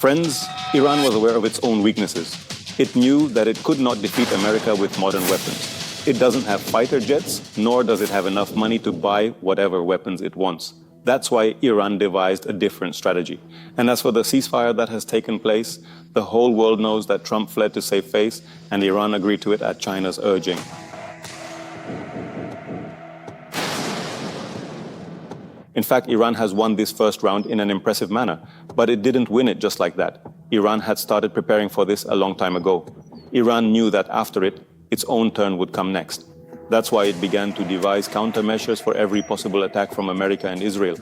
Friends, Iran was aware of its own weaknesses. It knew that it could not defeat America with modern weapons. It doesn't have fighter jets, nor does it have enough money to buy whatever weapons it wants. That's why Iran devised a different strategy. And as for the ceasefire that has taken place, the whole world knows that Trump fled to save face, and Iran agreed to it at China's urging. In fact, Iran has won this first round in an impressive manner, but it didn't win it just like that. Iran had started preparing for this a long time ago. Iran knew that after it, its own turn would come next. That's why it began to devise countermeasures for every possible attack from America and Israel.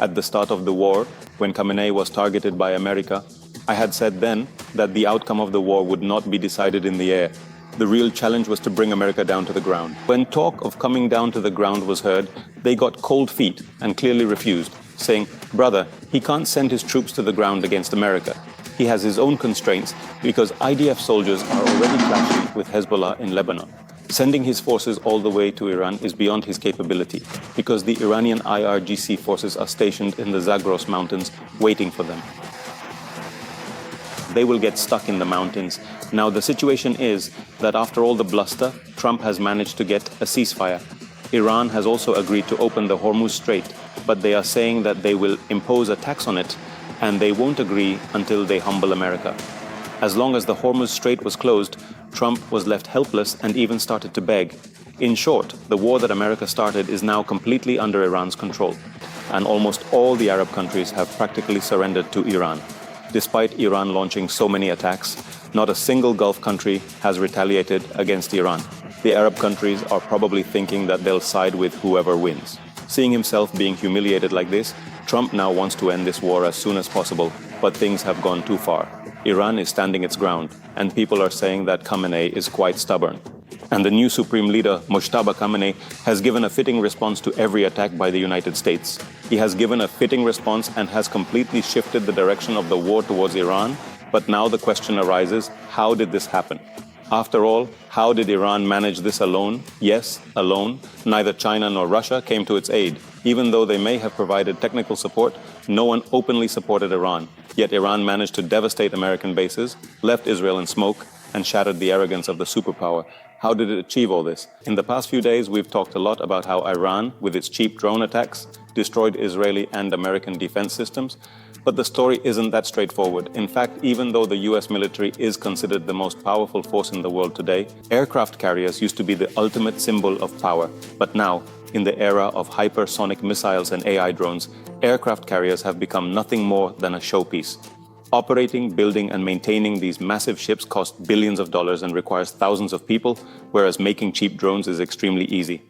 At the start of the war, when Khamenei was targeted by America, I had said then that the outcome of the war would not be decided in the air. The real challenge was to bring America down to the ground. When talk of coming down to the ground was heard, they got cold feet and clearly refused, saying, "Brother, he can't send his troops to the ground against America. He has his own constraints because IDF soldiers are already clashing with Hezbollah in Lebanon. Sending his forces all the way to Iran is beyond his capability because the Iranian IRGC forces are stationed in the Zagros mountains waiting for them. They will get stuck in the mountains. Now the situation is that after all the bluster, Trump has managed to get a ceasefire. Iran has also agreed to open the Hormuz Strait, but they are saying that they will impose a tax on it, and they won't agree until they humble America. As long as the Hormuz Strait was closed, Trump was left helpless and even started to beg. In short, the war that America started is now completely under Iran's control, and almost all the Arab countries have practically surrendered to Iran. Despite Iran launching so many attacks, not a single Gulf country has retaliated against Iran. The Arab countries are probably thinking that they'll side with whoever wins. Seeing himself being humiliated like this, Trump now wants to end this war as soon as possible, but things have gone too far. Iran is standing its ground, and people are saying that Khamenei is quite stubborn. And the new supreme leader, Mojtaba Khamenei, has given a fitting response to every attack by the United States. He has given a fitting response and has completely shifted the direction of the war towards Iran. But now the question arises, how did this happen? After all, how did Iran manage this alone? Yes, alone. Neither China nor Russia came to its aid. Even though they may have provided technical support, no one openly supported Iran. Yet Iran managed to devastate American bases, left Israel in smoke, and shattered the arrogance of the superpower. How did it achieve all this? In the past few days, we've talked a lot about how Iran, with its cheap drone attacks, destroyed Israeli and American defense systems. But the story isn't that straightforward. In fact, even though the US military is considered the most powerful force in the world today, aircraft carriers used to be the ultimate symbol of power. But now, in the era of hypersonic missiles and AI drones, aircraft carriers have become nothing more than a showpiece. Operating, building, and maintaining these massive ships costs billions of dollars and requires thousands of people, whereas making cheap drones is extremely easy.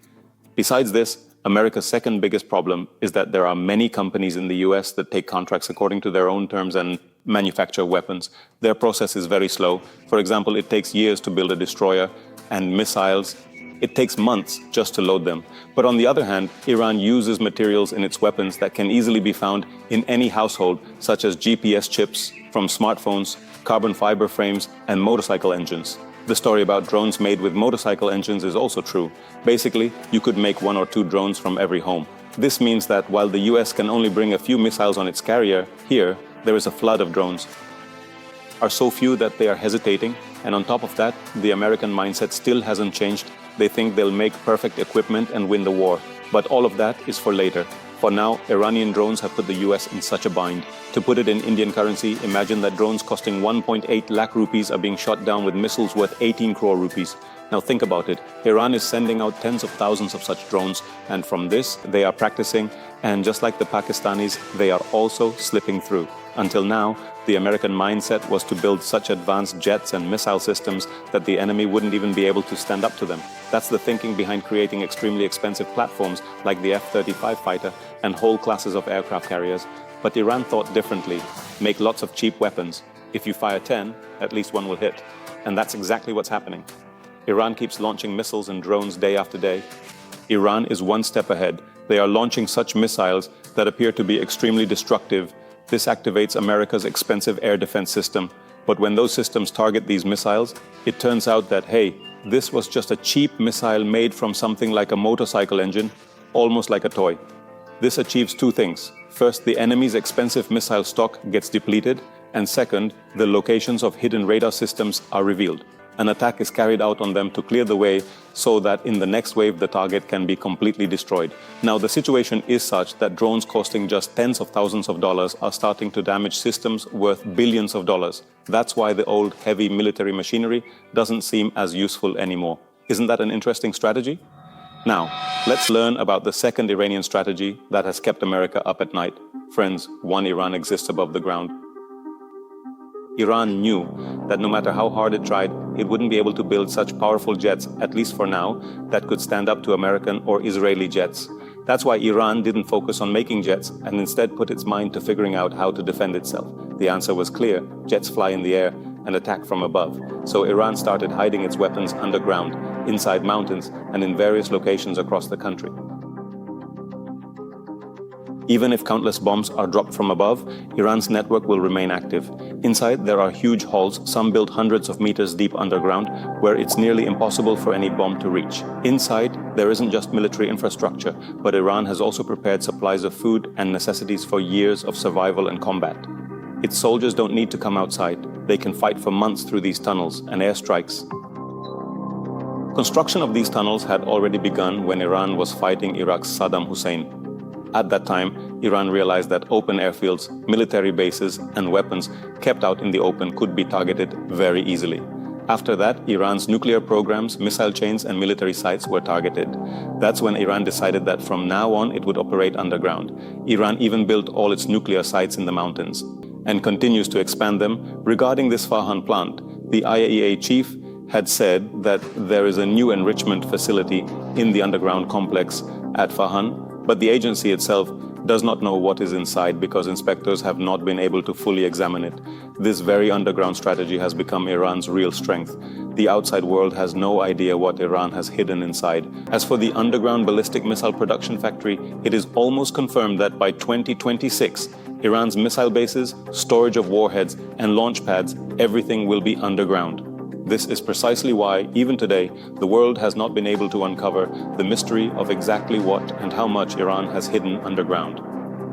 Besides this, America's second biggest problem is that there are many companies in the US that take contracts according to their own terms and manufacture weapons. Their process is very slow. For example, it takes years to build a destroyer, and missiles, it takes months just to load them. But on the other hand, Iran uses materials in its weapons that can easily be found in any household, such as GPS chips from smartphones, carbon fiber frames, and motorcycle engines. The story about drones made with motorcycle engines is also true. Basically, you could make 1 or 2 drones from every home. This means that while the US can only bring a few missiles on its carrier, here, there is a flood of drones. Are so few that they are hesitating, and on top of that, the American mindset still hasn't changed. They think they'll make perfect equipment and win the war. But all of that is for later. For now, Iranian drones have put the US in such a bind. To put it in Indian currency, imagine that drones costing 1.8 lakh rupees are being shot down with missiles worth 18 crore rupees. Now think about it. Iran is sending out tens of thousands of such drones, and from this, they are practicing, and just like the Pakistanis, they are also slipping through. Until now, the American mindset was to build such advanced jets and missile systems that the enemy wouldn't even be able to stand up to them. That's the thinking behind creating extremely expensive platforms like the F-35 fighter and whole classes of aircraft carriers. But Iran thought differently. Make lots of cheap weapons. If you fire 10, at least one will hit. And that's exactly what's happening. Iran keeps launching missiles and drones day after day. Iran is one step ahead. They are launching such missiles that appear to be extremely destructive. This activates America's expensive air defense system. But when those systems target these missiles, it turns out that, hey, this was just a cheap missile made from something like a motorcycle engine, almost like a toy. This achieves 2 things. First, the enemy's expensive missile stock gets depleted, And second, the locations of hidden radar systems are revealed. An attack is carried out on them to clear the way so that in the next wave the target can be completely destroyed. Now the situation is such that drones costing just tens of thousands of dollars are starting to damage systems worth billions of dollars. That's why the old heavy military machinery doesn't seem as useful anymore. Isn't that an interesting strategy? Now, let's learn about the second Iranian strategy that has kept America up at night. Friends, one Iran exists above the ground. Iran knew that no matter how hard it tried, it wouldn't be able to build such powerful jets, at least for now, that could stand up to American or Israeli jets. That's why Iran didn't focus on making jets and instead put its mind to figuring out how to defend itself. The answer was clear: jets fly in the air and attack from above. So Iran started hiding its weapons underground, inside mountains, and in various locations across the country. Even if countless bombs are dropped from above, Iran's network will remain active. Inside, there are huge halls, some built hundreds of meters deep underground, where it's nearly impossible for any bomb to reach. Inside, there isn't just military infrastructure, but Iran has also prepared supplies of food and necessities for years of survival and combat. Its soldiers don't need to come outside. They can fight for months through these tunnels and airstrikes. Construction of these tunnels had already begun when Iran was fighting Iraq's Saddam Hussein. At that time, Iran realized that open airfields, military bases, and weapons kept out in the open could be targeted very easily. After that, Iran's nuclear programs, missile chains, and military sites were targeted. That's when Iran decided that from now on it would operate underground. Iran even built all its nuclear sites in the mountains and continues to expand them. Regarding this Fahan plant, the IAEA chief had said that there is a new enrichment facility in the underground complex at Fahan, but the agency itself does not know what is inside because inspectors have not been able to fully examine it. This very underground strategy has become Iran's real strength. The outside world has no idea what Iran has hidden inside. As for the underground ballistic missile production factory, it is almost confirmed that by 2026, Iran's missile bases, storage of warheads, and launch pads, everything will be underground. This is precisely why, even today, the world has not been able to uncover the mystery of exactly what and how much Iran has hidden underground.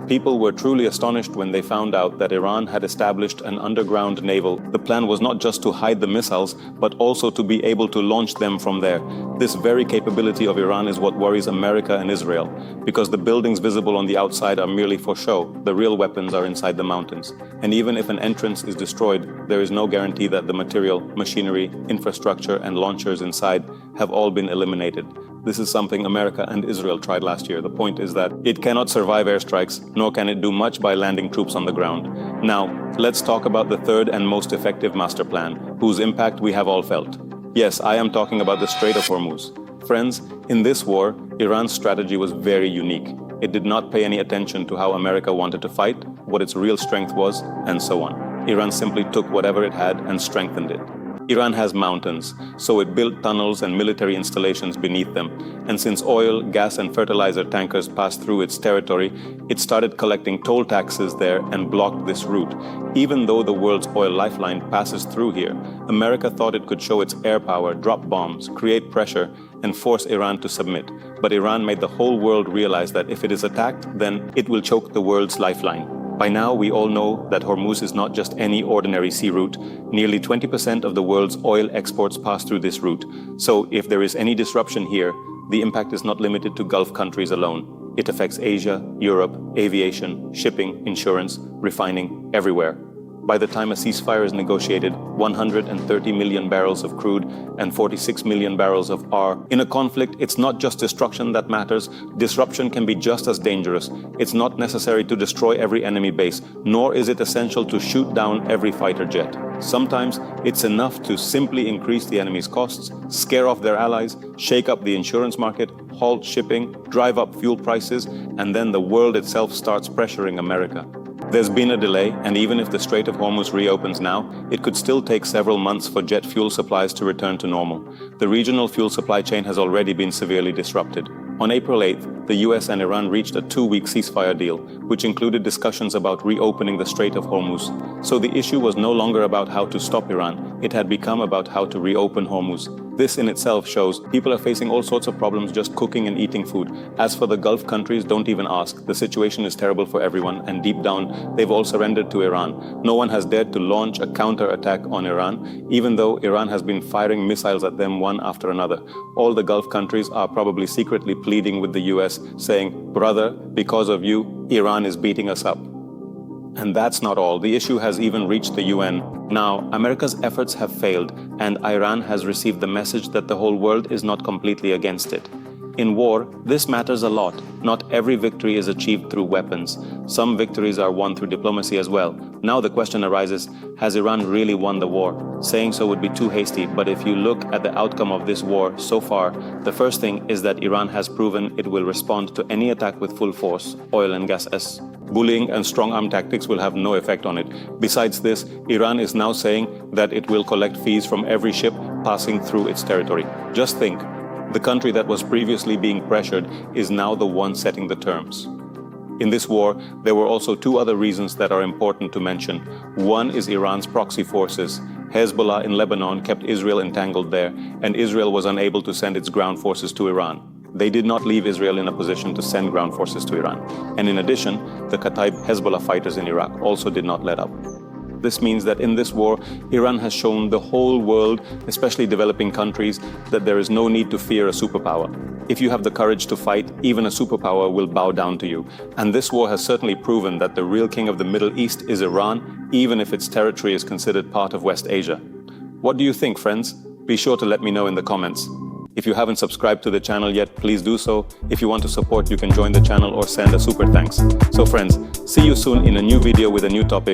People were truly astonished when they found out that Iran had established an underground naval. The plan was not just to hide the missiles, but also to be able to launch them from there. This very capability of Iran is what worries America and Israel, because the buildings visible on the outside are merely for show. The real weapons are inside the mountains. And even if an entrance is destroyed, there is no guarantee that the material, machinery, infrastructure, and launchers inside have all been eliminated. This is something America and Israel tried last year. The point is that it cannot survive airstrikes, nor can it do much by landing troops on the ground. Now, let's talk about the third and most effective master plan, whose impact we have all felt. Yes, I am talking about the Strait of Hormuz. Friends, in this war, Iran's strategy was very unique. It did not pay any attention to how America wanted to fight, what its real strength was, and so on. Iran simply took whatever it had and strengthened it. Iran has mountains, so it built tunnels and military installations beneath them. And since oil, gas, and fertilizer tankers passed through its territory, it started collecting toll taxes there and blocked this route. Even though the world's oil lifeline passes through here, America thought it could show its air power, drop bombs, create pressure, and force Iran to submit. But Iran made the whole world realize that if it is attacked, then it will choke the world's lifeline. By now, we all know that Hormuz is not just any ordinary sea route. Nearly 20% of the world's oil exports pass through this route. So if there is any disruption here, the impact is not limited to Gulf countries alone. It affects Asia, Europe, aviation, shipping, insurance, refining, everywhere. By the time a ceasefire is negotiated, 130 million barrels of crude and 46 million barrels of R. In a conflict, it's not just destruction that matters. Disruption can be just as dangerous. It's not necessary to destroy every enemy base, nor is it essential to shoot down every fighter jet. Sometimes it's enough to simply increase the enemy's costs, scare off their allies, shake up the insurance market, halt shipping, drive up fuel prices, and then the world itself starts pressuring America. There's been a delay, and even if the Strait of Hormuz reopens now, it could still take several months for jet fuel supplies to return to normal. The regional fuel supply chain has already been severely disrupted. On April 8th, the US and Iran reached a 2-week ceasefire deal, which included discussions about reopening the Strait of Hormuz. So the issue was no longer about how to stop Iran, it had become about how to reopen Hormuz. This in itself shows people are facing all sorts of problems just cooking and eating food. As for the Gulf countries, don't even ask. The situation is terrible for everyone, and deep down, they've all surrendered to Iran. No one has dared to launch a counter-attack on Iran, even though Iran has been firing missiles at them one after another. All the Gulf countries are probably secretly pleading with the US, saying, "Brother, because of you, Iran is beating us up." And that's not all. The issue has even reached the UN. Now, America's efforts have failed, and Iran has received the message that the whole world is not completely against it. In war, this matters a lot. Not every victory is achieved through weapons. Some victories are won through diplomacy as well. Now the question arises, has Iran really won the war? Saying so would be too hasty, but if you look at the outcome of this war so far, the first thing is that Iran has proven it will respond to any attack with full force, oil and gas. Bullying and strong-arm tactics will have no effect on it. Besides this, Iran is now saying that it will collect fees from every ship passing through its territory. Just think, the country that was previously being pressured is now the one setting the terms. In this war, there were also two other reasons that are important to mention. One is Iran's proxy forces. Hezbollah in Lebanon kept Israel entangled there, and Israel was unable to send its ground forces to Iran. They did not leave Israel in a position to send ground forces to Iran. And in addition, the Kataib Hezbollah fighters in Iraq also did not let up. This means that in this war, Iran has shown the whole world, especially developing countries, that there is no need to fear a superpower. If you have the courage to fight, even a superpower will bow down to you. And this war has certainly proven that the real king of the Middle East is Iran, even if its territory is considered part of West Asia. What do you think, friends? Be sure to let me know in the comments. If you haven't subscribed to the channel yet, please do so. If you want to support, you can join the channel or send a super thanks. So friends, see you soon in a new video with a new topic.